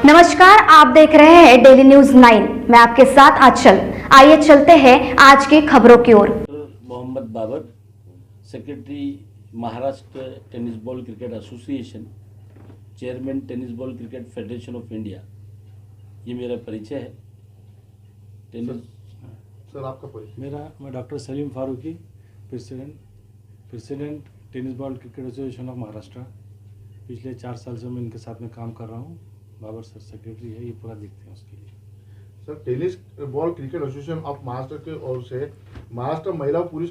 नमस्कार, आप देख रहे हैं डेली न्यूज 9। मैं आपके साथ आंचल। आइए चलते हैं आज की खबरों की ओर। Mohammad Babar, secretary Maharashtra tennis ball cricket association, chairman tennis ball cricket federation of India, ये मेरा परिचय है। टेनिस सर आपका परिचय? मैं doctor Salim Farooqui, president tennis ball cricket association of Maharashtra. पिछले 4 साल से मैं इनके साथ में काम कर रहा हूँ। बाबर सर सेक्रेटरी है, ये पूरा देखते हैं उसके लिए। Sir, tennis ball cricket association of Maharashtra की ओर से महाराष्ट्र महिला पुरुष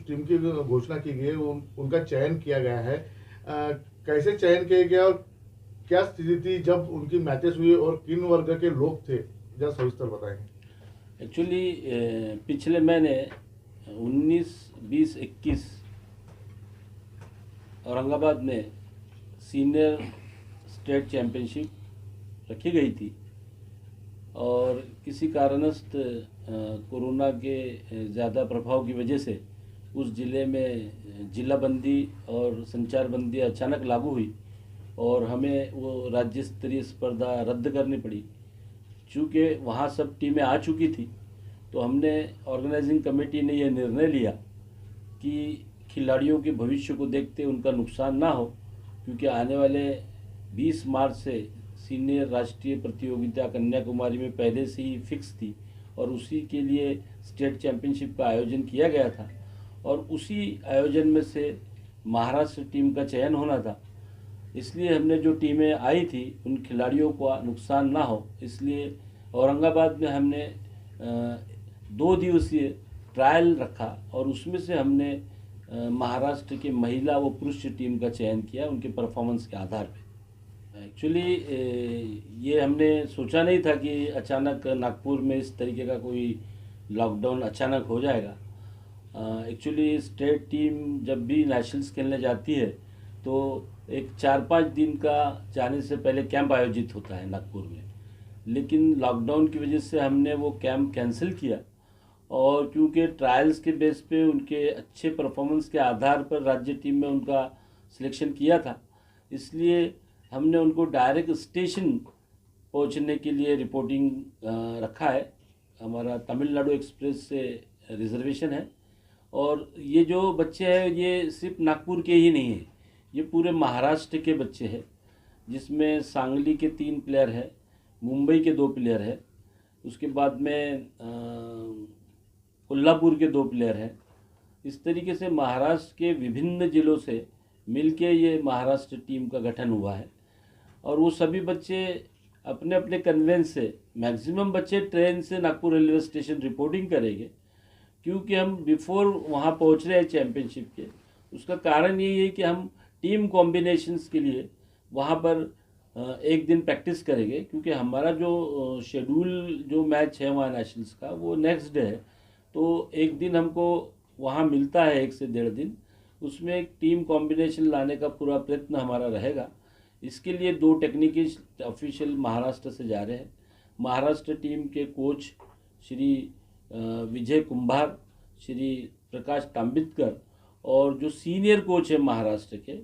टीम की घोषणा की गई है, उनका चयन किया गया है। कैसे चयन किया गया और क्या स्थिति थी जब उनकी मैचेस हुई और किन वर्ग के लोग थे, जरा सविस्तर बताएंगे। एक्चुअली पिछले महीने 19, 20, 21 औरंगाबाद में सीनियर स्टेट चैम्पियनशिप रखी गई थी और किसी कारणवश कोरोना के ज़्यादा प्रभाव की वजह से उस ज़िले में जिलाबंदी और संचारबंदी अचानक लागू हुई और हमें वो राज्य स्तरीय स्पर्धा रद्द करनी पड़ी। चूँकि वहाँ सब टीमें आ चुकी थी तो हमने ऑर्गेनाइजिंग कमेटी ने यह निर्णय लिया कि खिलाड़ियों के भविष्य को देखते उनका नुकसान ना हो, क्योंकि आने वाले 20 मार्च से सीनियर राष्ट्रीय प्रतियोगिता कन्याकुमारी में पहले से ही फिक्स थी और उसी के लिए स्टेट चैम्पियनशिप का आयोजन किया गया था और उसी आयोजन में से महाराष्ट्र टीम का चयन होना था। इसलिए हमने जो टीमें आई थी उन खिलाड़ियों को नुकसान ना हो, इसलिए औरंगाबाद में हमने 2 दिवसीय ट्रायल रखा और उसमें से हमने महाराष्ट्र के महिला व पुरुष टीम का चयन किया उनके परफॉर्मेंस के आधार पर। एक्चुअली ये हमने सोचा नहीं था कि अचानक नागपुर में इस तरीके का कोई लॉकडाउन अचानक हो जाएगा। एक्चुअली स्टेट टीम जब भी नेशनल्स खेलने जाती है तो एक 4-5 दिन का जाने से पहले कैंप आयोजित होता है नागपुर में, लेकिन लॉकडाउन की वजह से हमने वो कैंप कैंसिल किया और क्योंकि ट्रायल्स के बेस पे उनके अच्छे परफॉर्मेंस के आधार पर राज्य टीम में उनका सिलेक्शन किया था, इसलिए हमने उनको डायरेक्ट स्टेशन पहुंचने के लिए रिपोर्टिंग रखा है। हमारा तमिलनाडु एक्सप्रेस से रिजर्वेशन है और ये जो बच्चे हैं ये सिर्फ नागपुर के ही नहीं हैं, ये पूरे महाराष्ट्र के बच्चे हैं, जिसमें सांगली के 3 प्लेयर हैं, मुंबई के 2 प्लेयर हैं, उसके बाद में कोल्हापुर के 2 प्लेयर हैं। इस तरीके से महाराष्ट्र के विभिन्न ज़िलों से मिलके ये महाराष्ट्र टीम का गठन हुआ है और वो सभी बच्चे अपने अपने कन्वेंस से, मैक्सिमम बच्चे ट्रेन से नागपुर रेलवे स्टेशन रिपोर्टिंग करेंगे, क्योंकि हम बिफोर वहाँ पहुँच रहे हैं चैम्पियनशिप के। उसका कारण यही है कि हम टीम कॉम्बिनेशंस के लिए वहाँ पर एक दिन प्रैक्टिस करेंगे, क्योंकि हमारा जो शेड्यूल जो मैच है वहाँ नेशनल्स का वो नेक्स्ट डे है, तो एक दिन हमको वहाँ मिलता है 1 से 1.5 दिन, उसमें एक टीम कॉम्बिनेशन लाने का पूरा प्रयत्न हमारा रहेगा। इसके लिए 2 टेक्निकल ऑफिशियल महाराष्ट्र से जा रहे हैं। महाराष्ट्र टीम के कोच श्री विजय कुंभार, श्री प्रकाश तांबितकर और जो सीनियर कोच है महाराष्ट्र के,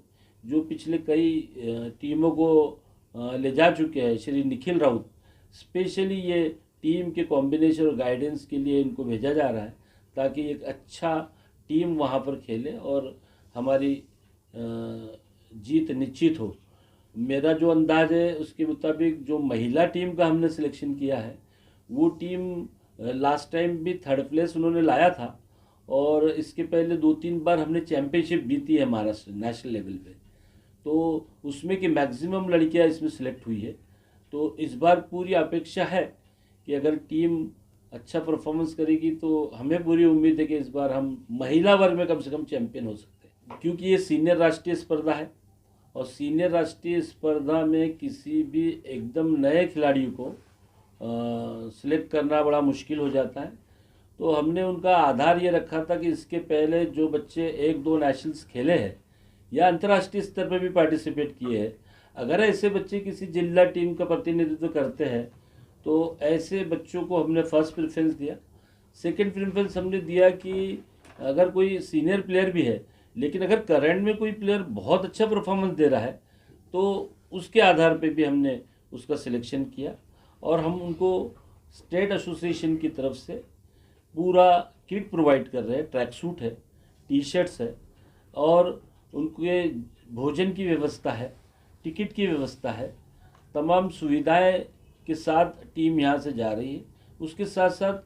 जो पिछले कई टीमों को ले जा चुके हैं, श्री निखिल राउत, स्पेशली ये टीम के कॉम्बिनेशन और गाइडेंस के लिए इनको भेजा जा रहा है ताकि एक अच्छा टीम वहाँ पर खेले और हमारी जीत निश्चित हो। मेरा जो अंदाज़ है उसके मुताबिक जो महिला टीम का हमने सिलेक्शन किया है वो टीम लास्ट टाइम भी 3rd प्लेस उन्होंने लाया था और इसके पहले 2-3 बार हमने चैम्पियनशिप जीती है महाराष्ट्र नेशनल लेवल पे, तो उसमें कि मैक्सिमम लड़कियां इसमें सिलेक्ट हुई है। तो इस बार पूरी अपेक्षा है कि अगर टीम अच्छा परफॉर्मेंस करेगी तो हमें पूरी उम्मीद है कि इस बार हम महिला वर्ग में कम से कम चैम्पियन हो सकते हैं, क्योंकि ये सीनियर राष्ट्रीय स्पर्धा है और सीनियर राष्ट्रीय स्पर्धा में किसी भी एकदम नए खिलाड़ी को सिलेक्ट करना बड़ा मुश्किल हो जाता है। तो हमने उनका आधार ये रखा था कि इसके पहले जो बच्चे 1-2 नेशनल्स खेले हैं या अंतर्राष्ट्रीय स्तर पर भी पार्टिसिपेट किए हैं, अगर ऐसे बच्चे किसी जिला टीम का प्रतिनिधित्व करते हैं तो ऐसे बच्चों को हमने फर्स्ट प्रेफरेंस दिया। सेकंड प्रेफरेंस हमने दिया कि अगर कोई सीनियर प्लेयर भी है लेकिन अगर करंट में कोई प्लेयर बहुत अच्छा परफॉर्मेंस दे रहा है तो उसके आधार पे भी हमने उसका सिलेक्शन किया और हम उनको स्टेट एसोसिएशन की तरफ से पूरा किट प्रोवाइड कर रहे हैं। ट्रैक सूट है, टी शर्ट्स है और उनके भोजन की व्यवस्था है, टिकट की व्यवस्था है, तमाम सुविधाएं के साथ टीम यहाँ से जा रही है। उसके साथ साथ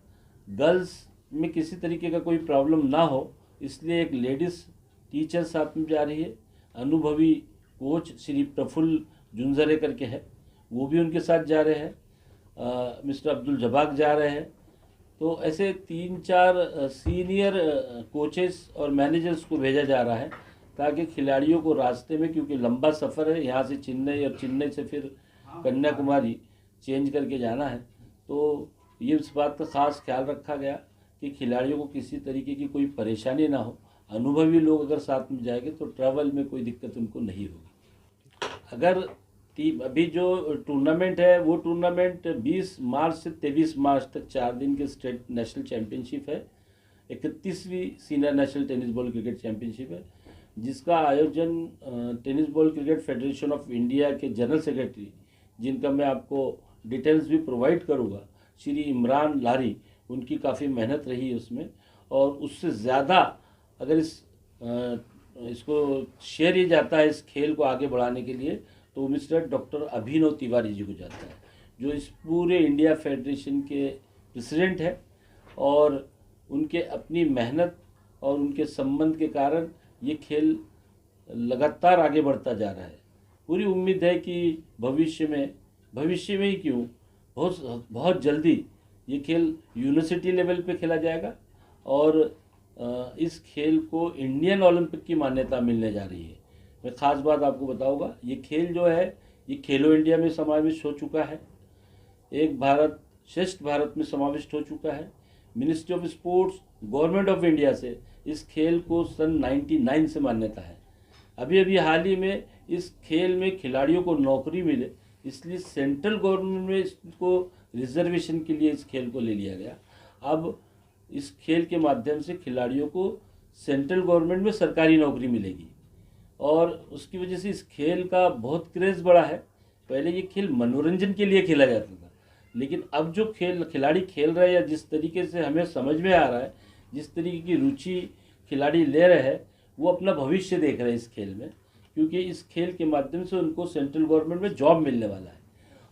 गर्ल्स में किसी तरीके का कोई प्रॉब्लम ना हो इसलिए एक लेडीज़ टीचर साथ में जा रही है। अनुभवी कोच श्री प्रफुल्ल जुंजरे करके है, वो भी उनके साथ जा रहे हैं। मिस्टर अब्दुल जबाक जा रहे हैं। तो ऐसे 3-4 सीनियर कोचेस और मैनेजर्स को भेजा जा रहा है ताकि खिलाड़ियों को रास्ते में, क्योंकि लंबा सफ़र है यहाँ से चेन्नई और चेन्नई से फिर कन्याकुमारी चेंज करके जाना है, तो ये इस बात का ख़ास ख्याल रखा गया कि खिलाड़ियों को किसी तरीके की कोई परेशानी ना हो। अनुभवी लोग अगर साथ में जाएंगे तो ट्रैवल में कोई दिक्कत उनको नहीं होगी। अगर अभी जो टूर्नामेंट है वो टूर्नामेंट 20 मार्च से 23 मार्च तक 4 दिन के स्टेट नेशनल चैम्पियनशिप है। 31वीं senior national tennis ball cricket championship है, जिसका आयोजन tennis ball cricket federation of India के जनरल सेक्रेटरी, जिनका मैं आपको डिटेल्स भी प्रोवाइड करूँगा, श्री इमरान लारी, उनकी काफ़ी मेहनत रही है उसमें। और उससे ज़्यादा अगर इसको शेयर ये जाता है इस खेल को आगे बढ़ाने के लिए, तो मिस्टर डॉक्टर अभिनव तिवारी जी को जाता है, जो इस पूरे इंडिया फेडरेशन के प्रेसिडेंट है। और उनके अपनी मेहनत और उनके संबंध के कारण ये खेल लगातार आगे बढ़ता जा रहा है। पूरी उम्मीद है कि भविष्य में ही क्यों, बहुत जल्दी ये खेल यूनिवर्सिटी लेवल पे खेला जाएगा और इस खेल को इंडियन ओलंपिक की मान्यता मिलने जा रही है। मैं ख़ास बात आपको बताऊंगा, ये खेल जो है ये खेलो इंडिया में समाविष्ट हो चुका है, एक भारत श्रेष्ठ भारत में समाविष्ट हो चुका है। Ministry of sports, government of India से इस खेल को सन 99 से मान्यता है। अभी हाल ही में इस खेल में खिलाड़ियों को नौकरी मिले, इसलिए सेंट्रल गवर्नमेंट में इसको रिजर्वेशन के लिए इस खेल को ले लिया गया। अब इस खेल के माध्यम से खिलाड़ियों को सेंट्रल गवर्नमेंट में सरकारी नौकरी मिलेगी और उसकी वजह से इस खेल का बहुत क्रेज़ बढ़ा है। पहले ये खेल मनोरंजन के लिए खेला जाता था, लेकिन अब जो खिलाड़ी खेल रहे हैं या जिस तरीके से हमें समझ में आ रहा है, जिस तरीके की रुचि खिलाड़ी ले रहे हैं, वो अपना भविष्य देख रहे हैं इस खेल में, क्योंकि इस खेल के माध्यम से उनको सेंट्रल गवर्नमेंट में जॉब मिलने वाला है।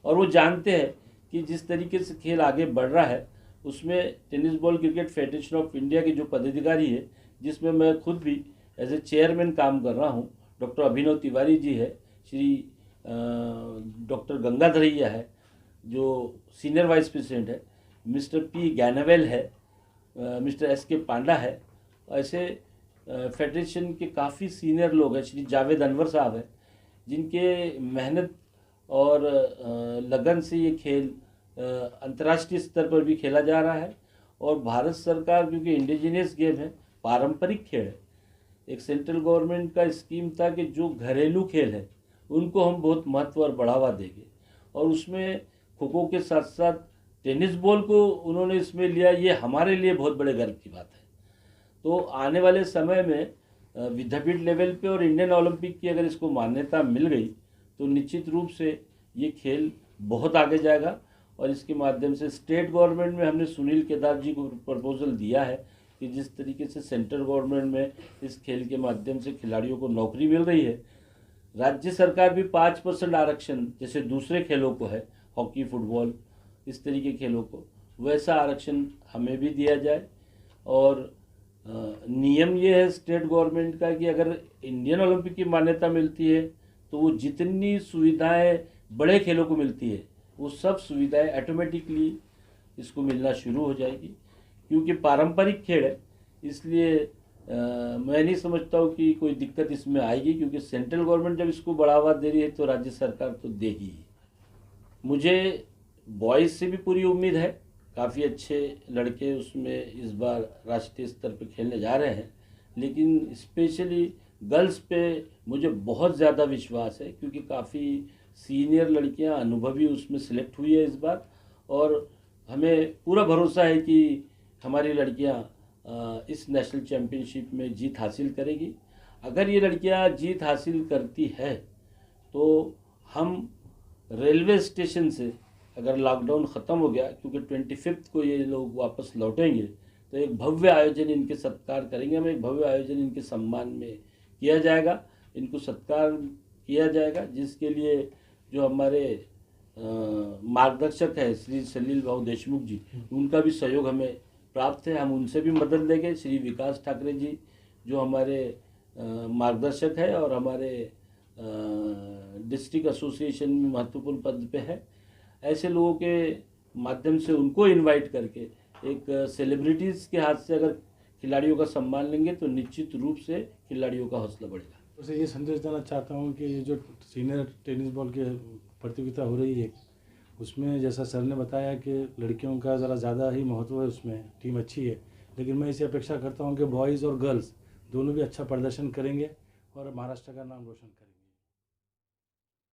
और वो जानते हैं कि जिस तरीके से खेल आगे बढ़ रहा है उसमें tennis ball cricket federation of India के जो पदाधिकारी है, जिसमें मैं खुद भी एज ए चेयरमैन काम कर रहा हूँ, डॉक्टर अभिनव तिवारी जी है, श्री डॉक्टर गंगाधरैया है जो सीनियर वाइस प्रेसिडेंट है, मिस्टर पी गैनवेल है, मिस्टर एस के पांडा है। ऐसे फेडरेशन के काफ़ी सीनियर लोग हैं, श्री जावेद अनवर साहब हैं, जिनके मेहनत और लगन से ये खेल अंतर्राष्ट्रीय स्तर पर भी खेला जा रहा है। और भारत सरकार, क्योंकि इंडिजिनियस गेम है, पारंपरिक खेल है, एक सेंट्रल गवर्नमेंट का स्कीम था कि जो घरेलू खेल है उनको हम बहुत महत्व और बढ़ावा देंगे, और उसमें खो खो के साथ साथ टेनिस बॉल को उन्होंने इसमें लिया। ये हमारे लिए बहुत बड़े गर्व की बात है। तो आने वाले समय में विद्यापीठ लेवल पे और इंडियन ओलंपिक की अगर इसको मान्यता मिल गई तो निश्चित रूप से ये खेल बहुत आगे जाएगा। और इसके माध्यम से स्टेट गवर्नमेंट में हमने सुनील केदार जी को प्रपोजल दिया है कि जिस तरीके से सेंट्रल गवर्नमेंट में इस खेल के माध्यम से खिलाड़ियों को नौकरी मिल रही है, राज्य सरकार भी 5% आरक्षण जैसे दूसरे खेलों को है, हॉकी, फुटबॉल, इस तरीके खेलों को, वैसा आरक्षण हमें भी दिया जाए। और नियम ये है स्टेट गवर्नमेंट का कि अगर इंडियन ओलंपिक की मान्यता मिलती है तो वो जितनी सुविधाएं बड़े खेलों को मिलती है वो सब सुविधाएं ऑटोमेटिकली इसको मिलना शुरू हो जाएगी, क्योंकि पारंपरिक खेल है। इसलिए मैं नहीं समझता हूँ कि कोई दिक्कत इसमें आएगी, क्योंकि सेंट्रल गवर्नमेंट जब इसको बढ़ावा दे रही है तो राज्य सरकार तो देगी। मुझे बॉयज़ से भी पूरी उम्मीद है, काफ़ी अच्छे लड़के उसमें इस बार राष्ट्रीय स्तर पर खेलने जा रहे हैं, लेकिन स्पेशली गर्ल्स पे मुझे बहुत ज़्यादा विश्वास है, क्योंकि काफ़ी सीनियर लड़कियां अनुभवी उसमें सिलेक्ट हुई है इस बार। और हमें पूरा भरोसा है कि हमारी लड़कियां इस नेशनल चैम्पियनशिप में जीत हासिल करेगी। अगर ये लड़कियां जीत हासिल करती है तो हम रेलवे स्टेशन से अगर लॉकडाउन ख़त्म हो गया, क्योंकि 25 को ये लोग वापस लौटेंगे, तो एक भव्य आयोजन इनके सत्कार करेंगे हम। एक भव्य आयोजन इनके सम्मान में किया जाएगा, इनको सत्कार किया जाएगा, जिसके लिए जो हमारे मार्गदर्शक है श्री सलील भाऊ देशमुख जी, उनका भी सहयोग हमें प्राप्त है। हम उनसे भी मदद लेंगे। श्री विकास ठाकरे जी जो हमारे मार्गदर्शक है और हमारे डिस्ट्रिक्ट एसोसिएशन में महत्वपूर्ण पद पे है, ऐसे लोगों के माध्यम से उनको इनवाइट करके एक सेलिब्रिटीज़ के हाथ से अगर खिलाड़ियों का सम्मान लेंगे तो निश्चित रूप से खिलाड़ियों का हौसला बढ़ेगा। वैसे ये संदेश देना चाहता हूँ कि ये जो सीनियर टेनिस बॉल की प्रतियोगिता हो रही है, उसमें जैसा सर ने बताया कि लड़कियों का ज़रा ज़्यादा ही महत्व है, उसमें टीम अच्छी है, लेकिन मैं इसे अपेक्षा करता हूँ कि बॉयज़ और गर्ल्स दोनों भी अच्छा प्रदर्शन करेंगे और महाराष्ट्र का नाम रोशन करेंगे।